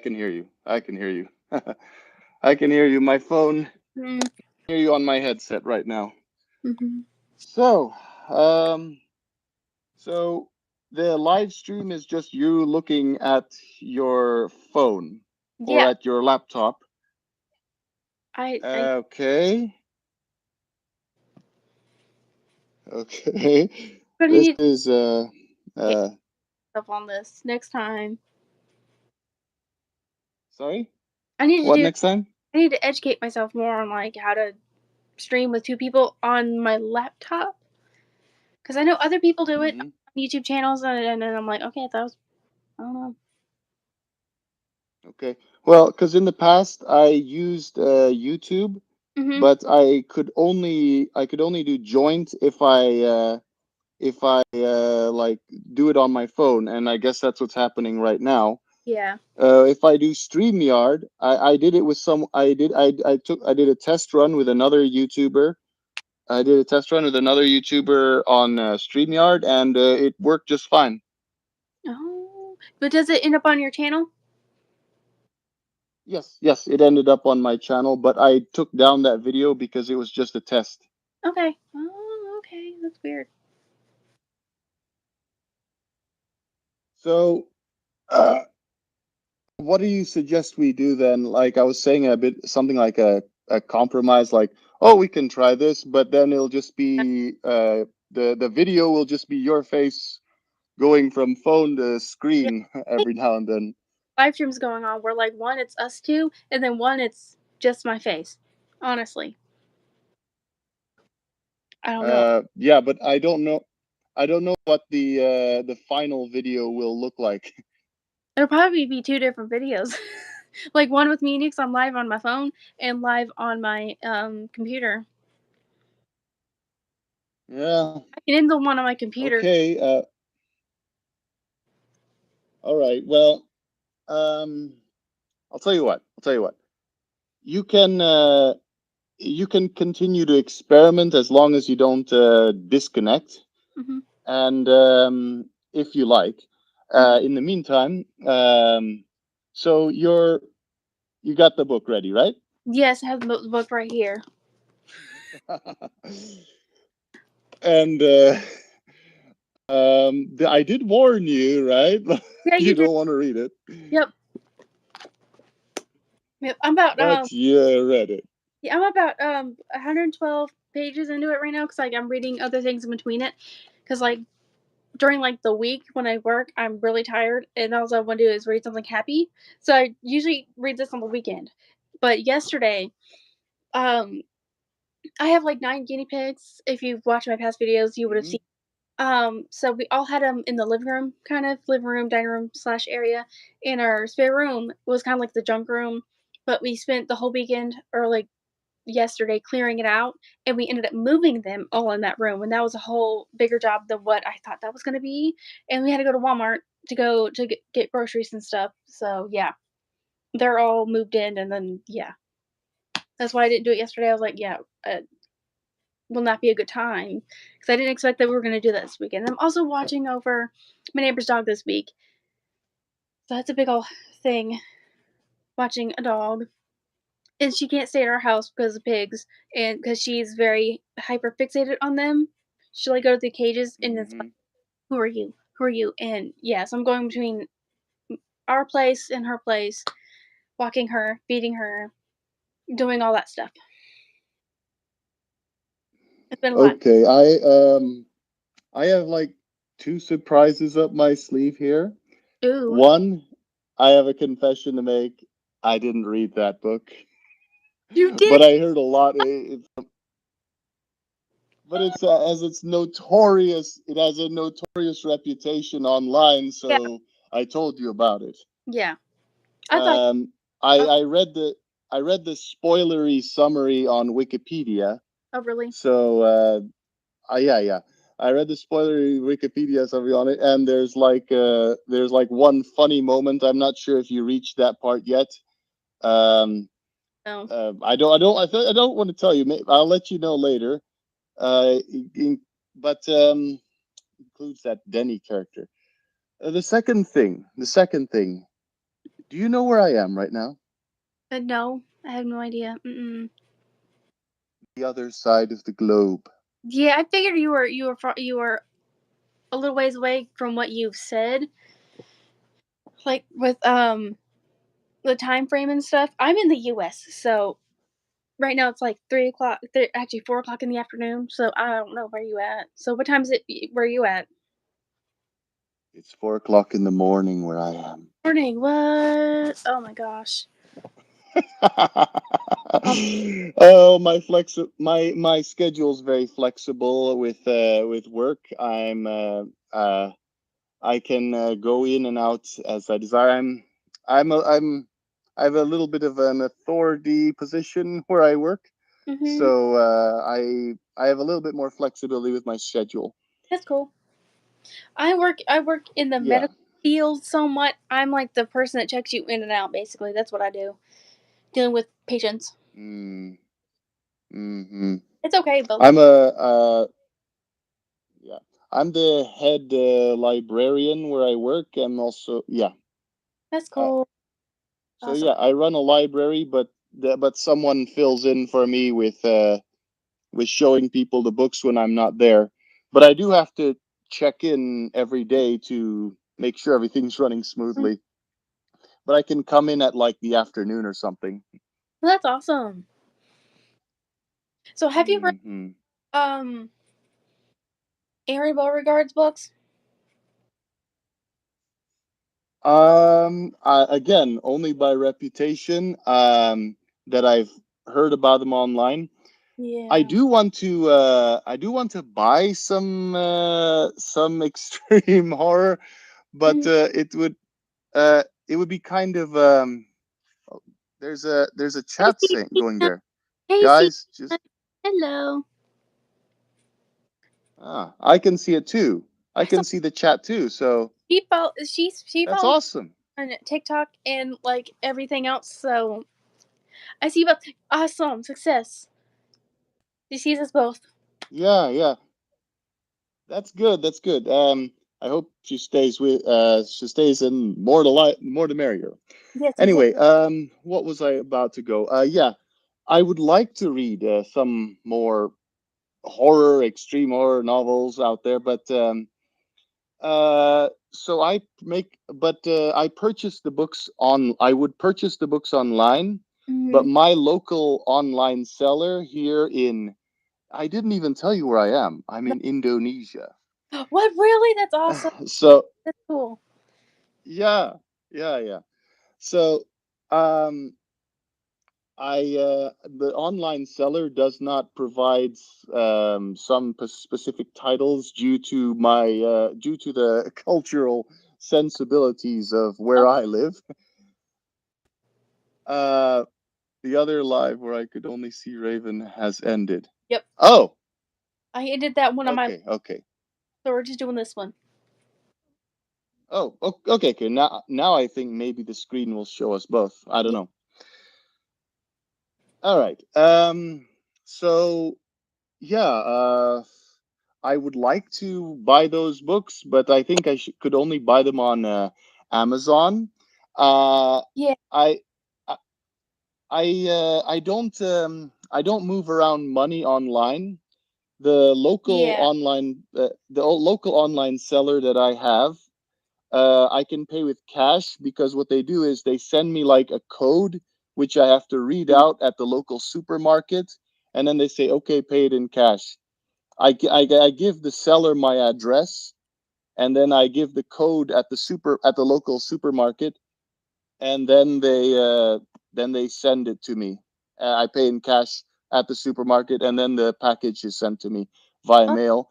can hear you. I can hear you. I can hear you. My phone hear you on my headset right now. Mm-hmm. So, um, so the live stream is just you looking at your phone or Yeah, at your laptop. I Okay. Okay. gonna This need to is get uh stuff on this next time. sorry. I need to What do. next time? I need to educate myself more on like how to stream with two people on my laptop because I know other people do it Hmm. on YouTube channels, and then I'm like, okay, that was I don't know. Okay. Well, because in the past I used YouTube, Mhm. but I could only do joint if I like do it on my phone, and I guess that's what's happening right now. Yeah. If I do StreamYard, I did it with some I did a test run with another YouTuber. I did a test run with another YouTuber on StreamYard, and it worked just fine. Oh, but does it end up on your channel? Yes, yes, it ended up on my channel, but I took down that video because it was just a test. Okay. Oh, okay. That's weird. So, what do you suggest we do then? Like I was saying, a bit something like a compromise, like, oh, we can try this, but then it'll just be the video will just be your face going from phone to Yeah. screen I think every now and then. live streams going on where like one it's us two, and then one it's just my face. Honestly, I don't know. Yeah, but I don't know what the final video will look like. It'll probably be two different videos. Like one with me because I'm live on my phone and live on my computer. Yeah. I can end the one on my computer. Okay. All right. Well, um, I'll tell you what. I'll tell you what. You can you can continue to experiment as long as you don't disconnect, Hmm. and if you like. Hmm. In the meantime, so you got the book ready, right? Yes, I have the book right here. And I did warn you, right? Yeah, you You did. don't want to read it, Yep. Yep. I'm about but you read it. yeah, I'm about 112 pages into it right now because like I'm reading other things in between it because like during like the week when I work I'm really tired and all I want to do is read something happy, so I usually read this on the weekend. But yesterday, um, I have like 9 guinea pigs. If you've watched my past videos, you would have Hmm. seen. So we all had them in the living room, kind of living room, dining room slash area. And our spare room was kind of like the junk room, but we spent the whole weekend or like yesterday clearing it out, and we ended up moving them all in that room, and that was a whole bigger job than what I thought that was going to be. And we had to go to Walmart to go to get groceries and stuff. So yeah, they're all moved in, and then yeah, that's why I didn't do it yesterday. I was like, yeah, will not be a good time because I didn't expect that we were going to do that this weekend. I'm also watching over my neighbor's dog this week, so that's a big old thing. Watching a dog, and she can't stay at our house because of pigs, and because she's very hyper fixated on them. She'll like go to the cages, and it's like, Hmm. "Who are you? Who are you?" And yeah, so I'm going between our place and her place, walking her, feeding her, doing all that stuff. It's been a lot. Okay, I have like two surprises up my sleeve here. Ooh, One, I have a confession to make. I didn't read that book, you did? but I heard a lot. But it has a notorious reputation online, Yeah, so I told you about it. yeah. I thought. Um, I Oh, I read the spoilery summary on Wikipedia. oh really? So yeah, yeah. I read the spoilery Wikipedia summary on it, and there's like one funny moment. I'm not sure if you reached that part yet. Um, No. I don't want to tell you. I'll let you know later. Uh, in, but includes that Denny character. The second thing. Do you know where I am right now? No, I have no idea. Mm-mm. The other side of the globe. Yeah, I figured you were a little ways away from what you've said, like with the time frame and stuff. I'm in the U.S., so right now it's like 3 o'clock. Actually 4 o'clock in the afternoon. So I don't know where you at. So what time is it? Where you at? It's 4 o'clock in the morning where I am. Morning. What? Oh my gosh. Um, Oh, my schedule's very flexible with work. I can go in and out as I desire. I have a little bit of an authority position where I work, mhm. so I have a little bit more flexibility with my schedule. That's cool. I work in the Yeah. medical field somewhat. I'm like the person that checks you in and out. Basically, that's what I do. Dealing with patients. Mm, hmm. It's okay, but I'm a yeah. I'm the head librarian where I work. I'm also yeah. that's Uh, cool. so Awesome. yeah, I run a library, but someone fills in for me with showing people the books when I'm not there. But I do have to check in every day to make sure everything's running Mm, smoothly. But I can come in at like the afternoon or something. well, that's awesome. So, have you read Hmm. um Avery Beauregard's books? Again, only by reputation. That I've heard about them online. Yeah. I do want to buy some extreme horror, but Mhm. it would be kind of oh, there's a Hey, chat saying going Stephen. there. Hey, Guys, Stephen. just Hello. I can see it too. I I saw can see the chat too, so she that's follows awesome. on TikTok and like everything else. So I see about awesome success. She sees us both. Yeah, yeah. That's good. That's good. I hope she stays in more the merrier. Yes, exactly. Anyway, what was I about to go? Yeah, I would like to read some more extreme horror novels out there, but so I purchased the books on. I would purchase the books online, but Hmm. my local online seller here in I didn't even tell you where I am. I'm in Indonesia. What really? That's awesome. So That's cool. yeah, yeah, yeah. So um the online seller does not provide some specific titles due to the cultural sensibilities of where Oh, I live. Uh the other live where I could only see Raven has ended. yep. Oh, I did that one on my. okay, okay. So we're just doing this one. Oh, okay, okay. Now I think maybe the screen will show us both. I don't Yeah. know. All right. So yeah, I would like to buy those books, but I think could only buy them on Amazon. Uh, Yeah. I I I don't move around money online. Yeah. The local online seller that I have, I can pay with cash because what they do is they send me like a code which I have to read Mhm. out at the local supermarket, and then they say, okay, pay it in cash. I give the seller my address, and then I give the code at the local supermarket, and then they send it to me. I pay in cash at the supermarket, and then the package is sent to me via Oh, mail.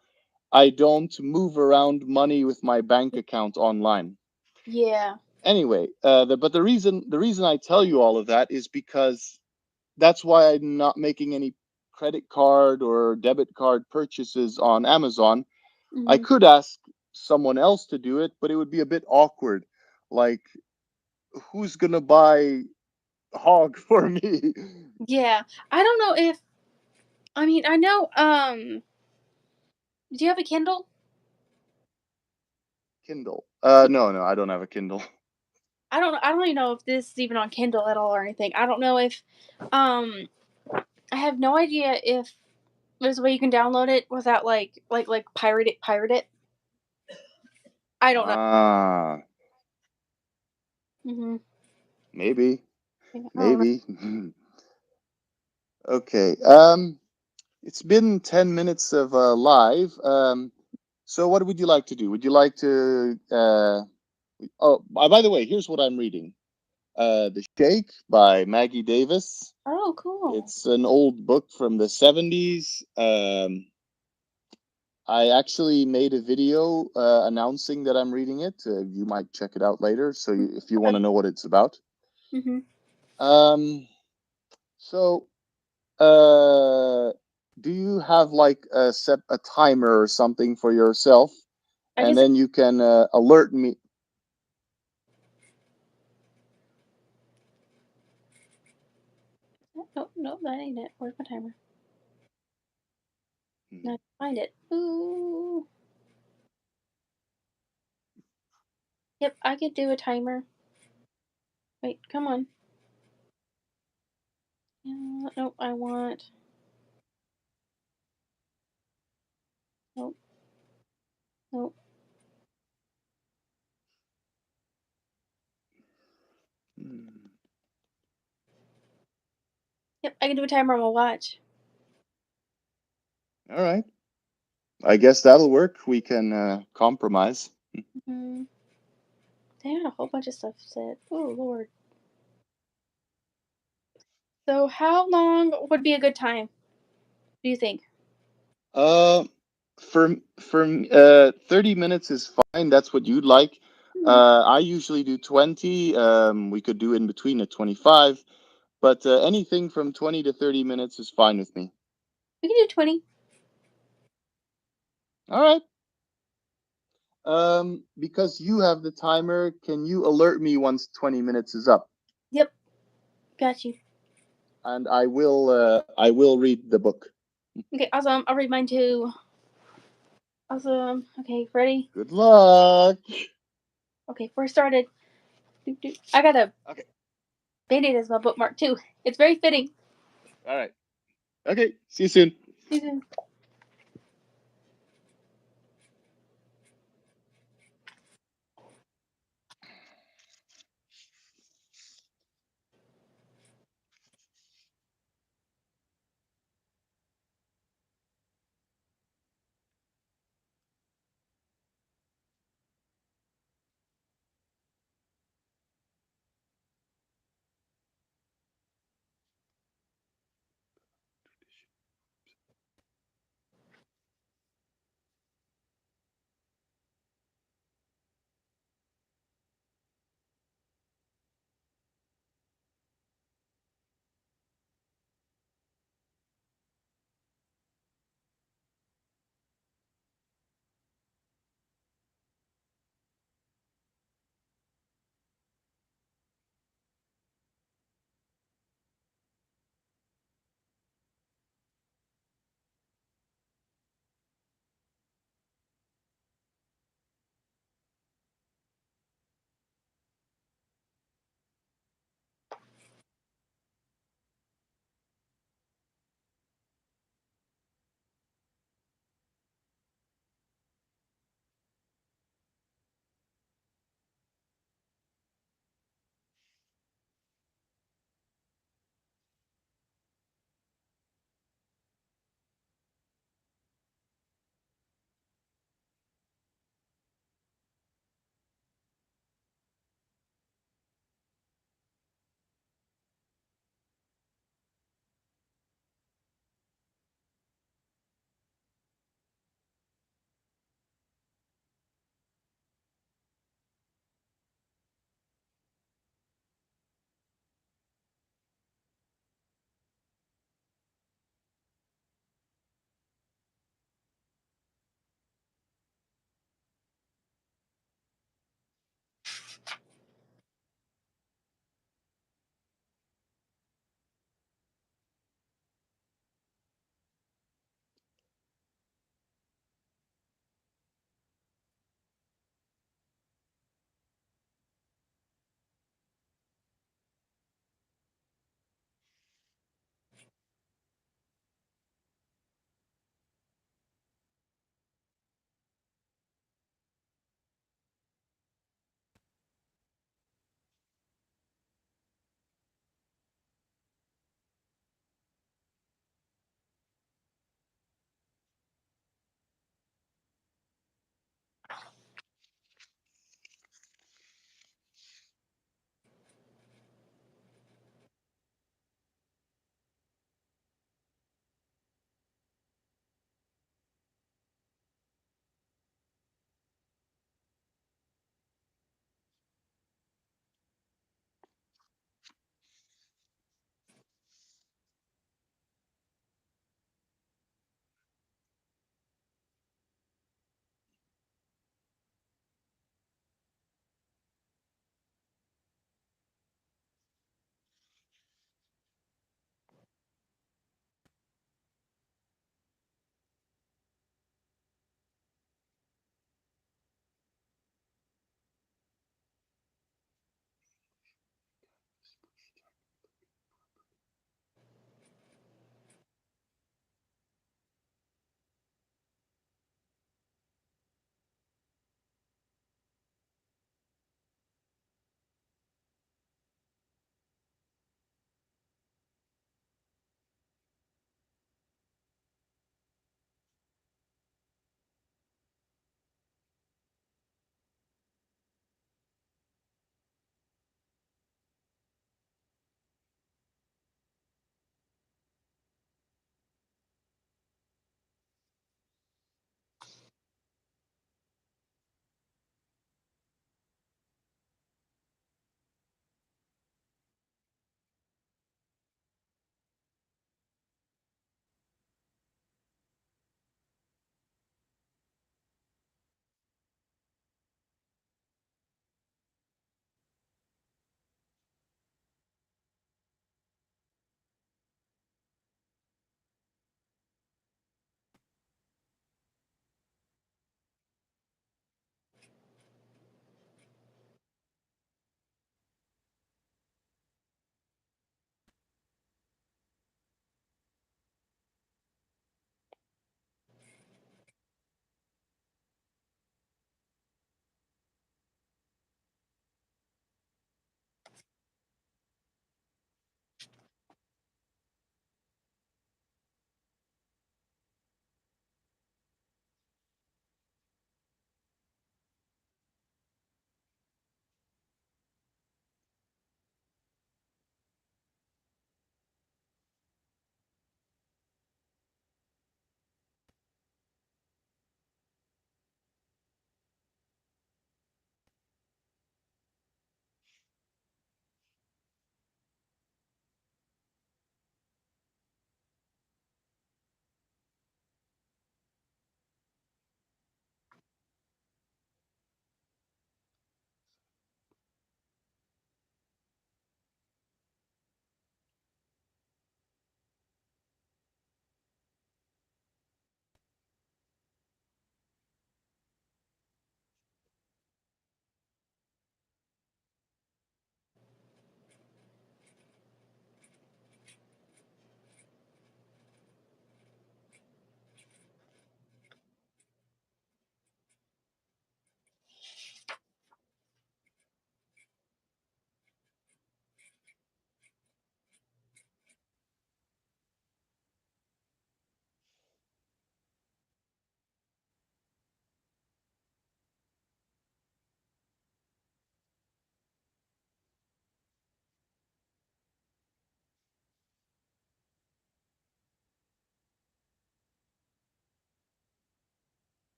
I don't move around money with my bank account online. yeah. Anyway, but the reason I tell you all of that is because that's why I'm not making any credit card or debit card purchases on Amazon. I Hmm. could ask someone else to do it, but it would be a bit awkward. Like, who's gonna buy hog for me? Yeah. I don't know if. I mean, I know. Do you have a Kindle? Kindle. So No, no, I don't have a Kindle. I don't even know if this is even on Kindle at all or anything. I don't know if um I have no idea if there's a way you can download it without like pirate it. I don't know. Ah, Mhm. maybe, Yeah, I don't know. maybe. Okay. It's been 10 minutes of live. So what would you like to do? Would you like to oh, by the way, here's what I'm reading. The Shake by Maggie Davis. Oh, cool. It's an old book from the 70s. I actually made a video announcing that I'm reading it. You might check it out later, so if you want Okay. to know what it's about. Mhm. Um, so, uh, do you have like set a timer or something for yourself, I and guess. then you can alert me? Nope, nope, that ain't it. Where's my timer? Hmm. No, I can find it. Ooh. Yep, I could do a timer. Wait, come on. Nope, I want. Nope, nope. Hmm. Yep, I can do a timer on my watch. All right. I guess that'll work. We can compromise. Mhm. They had a whole bunch of stuff said. Oh Lord. So how long would be a good time? Do you think? Uh, for 30 minutes is fine. That's what you'd like. Hmm, I usually do 20. We could do in between at 25, but anything from 20 to 30 minutes is fine with me. we can do 20. All right. Because you have the timer, can you alert me once 20 minutes is up? Yep, got you. And I will read the book. Okay, awesome. I'll read mine too. Awesome. Okay, ready? Good luck. Okay, we're started. Doop, doop. I got a Okay. band-aid as my bookmark too. It's very fitting. All right. Okay. See you soon. See you soon.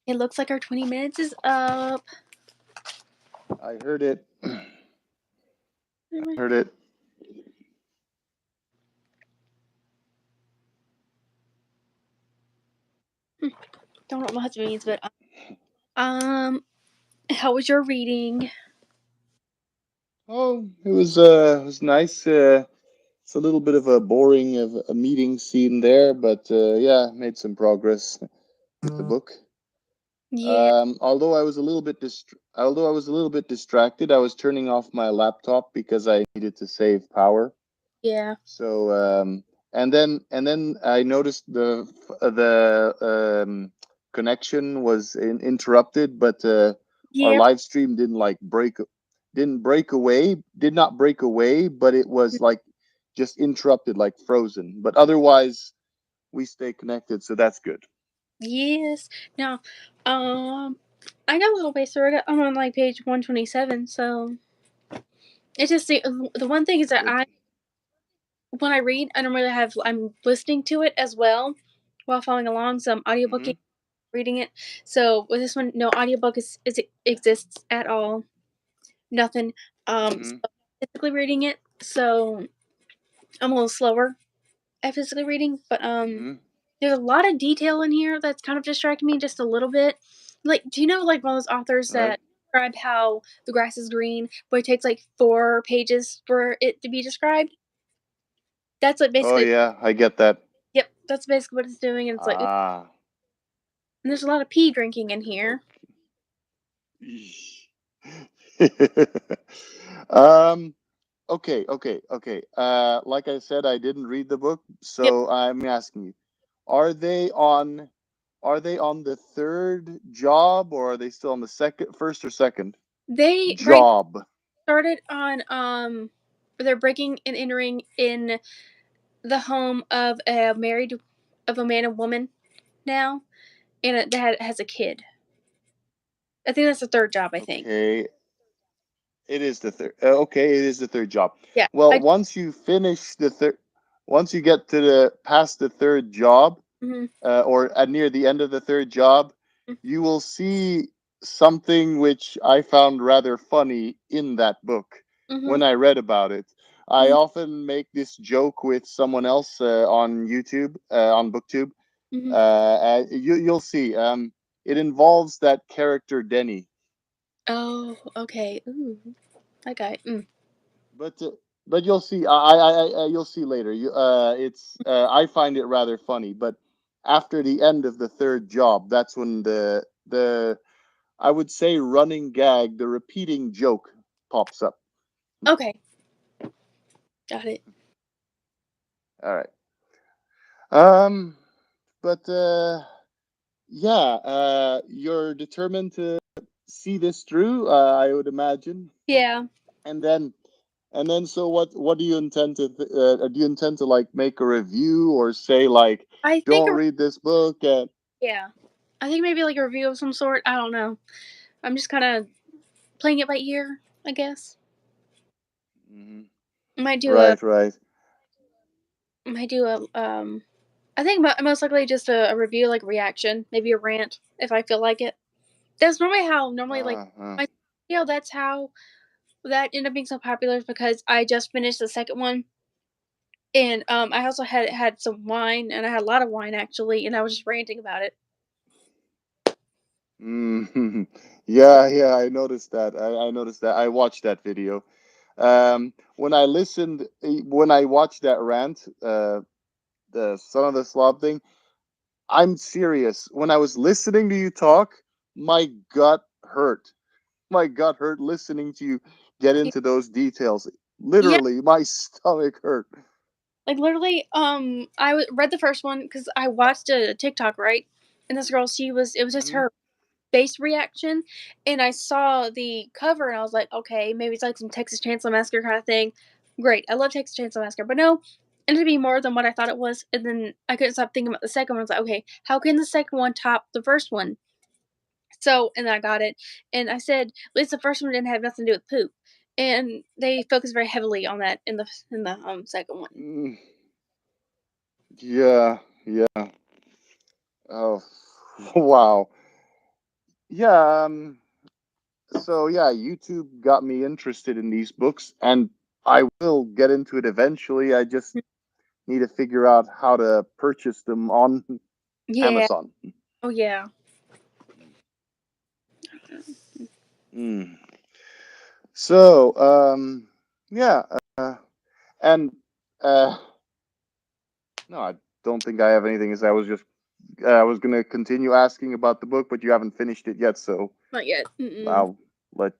It looks like our 20 minutes is up. I heard it. I Hmm, heard it. don't know what my husband means, but um, how was your reading? Oh, it was nice. It's a little bit of a boring of a meeting scene there, but yeah, made some progress with the book. Yeah, Although I was a little bit distracted, I was turning off my laptop because I needed to save power. yeah, So and then I noticed the connection was interrupted, but our yeah, live stream did not break away, but it was like just interrupted, like frozen. But otherwise, we stay connected, so that's good. yes. Now, um, I got a little ways through it. I'm on like page 127, so it's just the one thing is that Good. when I read, I don't really have I'm listening to it as well while following along. So I'm Mm-hmm. audiobooking, reading it. So with this one, no audiobook is exists at all. Nothing. So Mm-hmm. I'm physically reading it. So I'm a little slower at physically reading, but Mm-hmm. there's a lot of detail in here that's kind of distracting me just a little bit. Like, do you know like one of those authors Right. that describe how the grass is green, but it takes like 4 pages for it to be described? That's what Oh basically. yeah, I get that. Yep, that's basically what it's doing, and it's like, Ah. and there's a lot of pee drinking in here. Okay. um. Okay. Like I said, I didn't read the book, Yep, so I'm asking you: Are they on? Are they on the third job, or are they still on the first or second they right job? started on they're breaking and entering in the home of a man and woman now, and that has a kid. I think that's the third job. I think. Okay, it is the third. Okay, it is the third job. Yeah. Well, once you get to the past the third job, Mm-hmm, or at near the end of the third job, you will see something which I found rather funny in that book mm-hmm, when I read about it. I mm-hmm, often make this joke with someone else on YouTube, on BookTube. mm-hmm. You'll see. It involves that character Denny, Oh, okay. Ooh, that guy. Mm. but uh, but you'll see. You'll see later. I find it rather funny, but after the end of the third job, that's when the I would say running gag, the repeating joke pops up. Okay, got it. All right. Um, but yeah, you're determined to see this through, I would imagine. Yeah, And then so what do you intend to do you intend to like make a review or say like I think. don't read this book and Yeah, I think maybe like a review of some sort. I don't know. I'm just kind of playing it by ear, I guess. Mhm. Might do a Right, right. might do a I think most likely just a review, like reaction, maybe a rant if I feel like it. That's normally like Uh-huh. my that's how that ended up being so popular is because I just finished the second one, and I also had some wine, and I had a lot of wine actually, and I was just ranting about it. Mhm. Yeah, I noticed that. I noticed that. I watched that video. When I watched that rant, the Son of the Slob thing, I'm serious. When I was listening to you talk, my gut hurt. My gut hurt listening to you get into those details. Yeah, Literally, my stomach hurt. like literally, read the first one because I watched a TikTok, right, and this girl, it was just Hmm. her face reaction, and I saw the cover and I was like, okay, maybe it's like some Texas Chainsaw Massacre kind of thing. Great, I love Texas Chainsaw Massacre, but no, it ended up being more than what I thought it was. And then I couldn't stop thinking about the second one. I was like, okay, how can the second one top the first one? So, and then I got it, and I said, at least the first one didn't have nothing to do with poop, and they focus very heavily on that in the second one. Mm, yeah, yeah. Oh, wow. yeah. So yeah, YouTube got me interested in these books, and I will get into it eventually. I just need to figure out how to purchase them on Yeah. Amazon. Oh yeah. Mm. So yeah, and uh, no, I don't think I have anything. As I was gonna continue asking about the book, but you haven't finished it yet, so Not yet. Mm-mm. I'll let.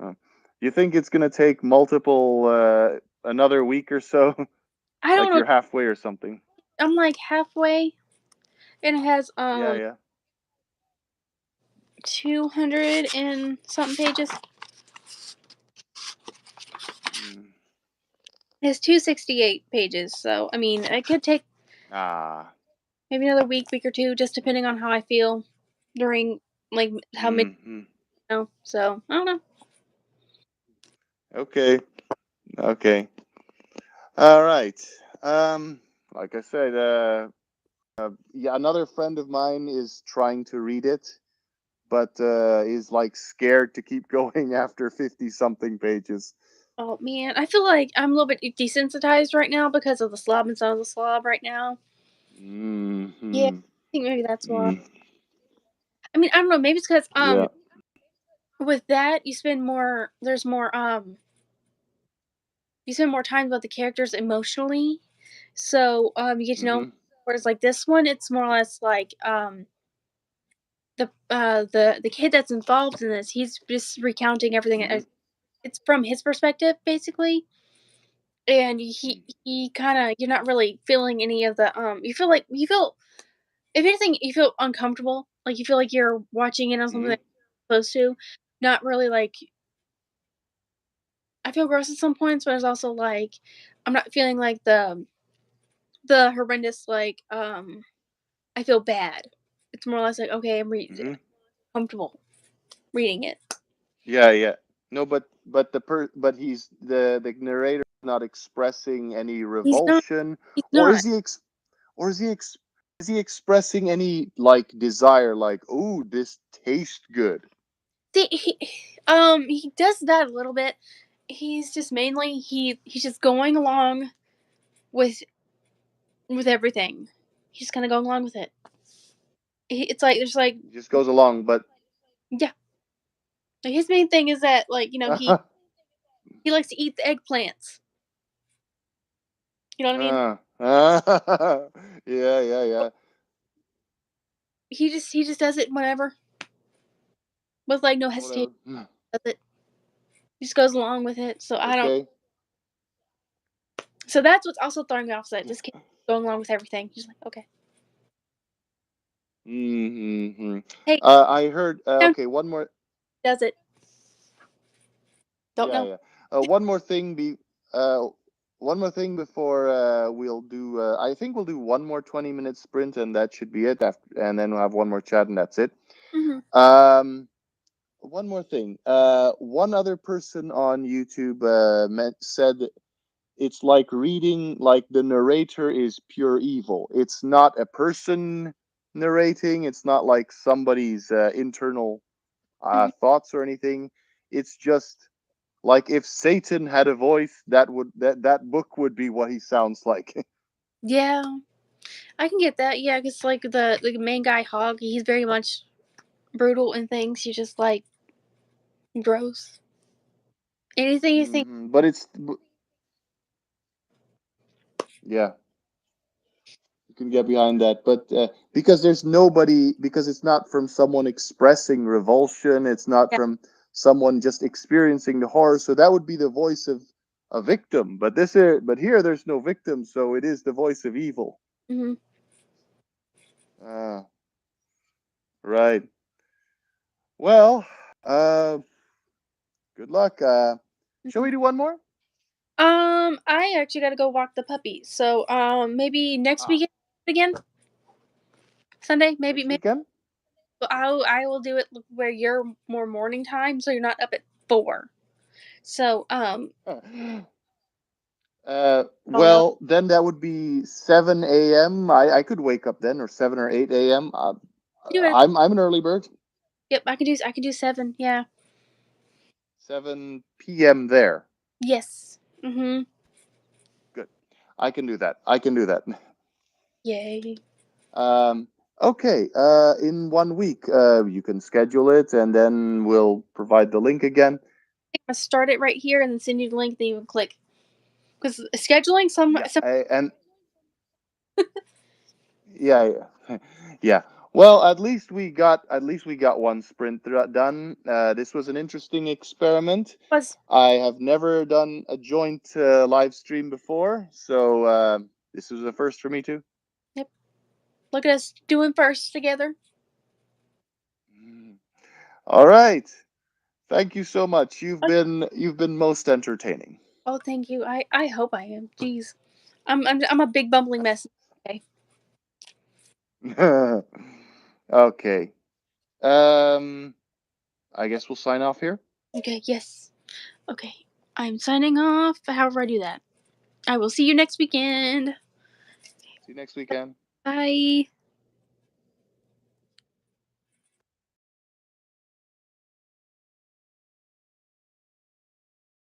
Uh, you think it's gonna take multiple another week or so? I don't Like know. you're halfway or something? I'm like halfway, and it has Yeah, yeah. 200 and something pages. Mm. It has 268 pages. So I mean, it could take Ah. maybe another week or two, just depending on how I feel during like how many. Mm-hmm. So I don't know. Okay. Okay. All right. Like I said, yeah, another friend of mine is trying to read it, but is like scared to keep going after 50 something pages. Oh man, I feel like I'm a little bit desensitized right now because of the slob and son of the slob right now. Yeah, Mm-hmm. I think maybe that's why. Mm. I mean, I don't know. Maybe it's because Yeah. with that you spend more. There's more you spend more time with the characters emotionally, so you get to know. Mm-hmm. Whereas like this one, it's more or less like the kid that's involved in this. He's just recounting everything. Mm-hmm. It's from his perspective basically, and he kind of you're not really feeling any of the you feel like you feel if anything you feel uncomfortable, like you feel like you're watching it on something Mm-hmm. that you're supposed to, not really like I feel gross at some points, but it's also like I'm not feeling like the horrendous like I feel bad. It's more or less like okay, Mm-hmm. comfortable reading it. Yeah, yeah. No, but he's the narrator is not expressing any He's not. revulsion, He's or not. is or is he expressing any like desire, like, oh, this tastes good? See, he does that a little bit. He's just mainly he's just going along with everything. He's just kind of going along with it. It's like there's like He just goes along, but yeah. Like his main thing is that like he likes to eat the eggplants. You know what I mean? yeah, yeah, yeah. He just does it whenever with like no hesitation. Whatever. Does it? He just goes along with it. So I don't. Okay. So that's what's also throwing me off. Is that this kid going along with everything. He's like okay, Mm-hmm. hey, I heard. down Okay, one more. does it? Don't Yeah, know. yeah. One more thing. Uh, One more thing before we'll do. I think we'll do one more 20-minute sprint, and that should be it. After, and then we'll have one more chat, and that's it. Hmm. Um, One more thing. One other person on YouTube said it's like reading, like the narrator is pure evil. It's not a person narrating. It's not like somebody's internal Hmm. thoughts or anything. It's just like if Satan had a voice, that book would be what he sounds like. Yeah, I can get that. Yeah, because like the main guy Hog, he's very much brutal and things. He's just like gross. Anything you think? But yeah, you can get behind that. But because there's nobody, because it's not from someone expressing revulsion, it's not Yeah. from someone just experiencing the horror. So that would be the voice of a victim. But here, there's no victim, so it is the voice of evil. Hmm. Ah, right. Well, uh, good luck. Shall we do one more? I actually got to go walk the puppy. So maybe next Ah, weekend again, Sunday. next Maybe weekend. I will do it where you're more morning time, so you're not up at 4. So I don't know. Well, then that would be 7 a.m. I could wake up then, or 7 or 8 a.m. Do it. I'm an early bird. Yep, I can do 7, yeah. 7 p.m. there. Yes. Mhm. Good. I can do that. I can do that. Yay. Um, okay. In 1 week, you can schedule it, and then we'll provide the link again. I start it right here and then send you the link, then you can click. Because scheduling Yeah. some And yeah, yeah, yeah. Well, at least we got one sprint done. This was an interesting experiment. was I have never done a joint live stream before, so this was a first for me too. yep. Look at us doing first together. Mm. All right. Thank you so much. You've Oh, been most entertaining. oh, thank you. I hope I am. Jeez. I'm a big bumbling mess. Okay. Okay. Um, I guess we'll sign off here. Okay, yes. Okay. I'm signing off. However I do that. I will see you next weekend. See you next weekend. Bye.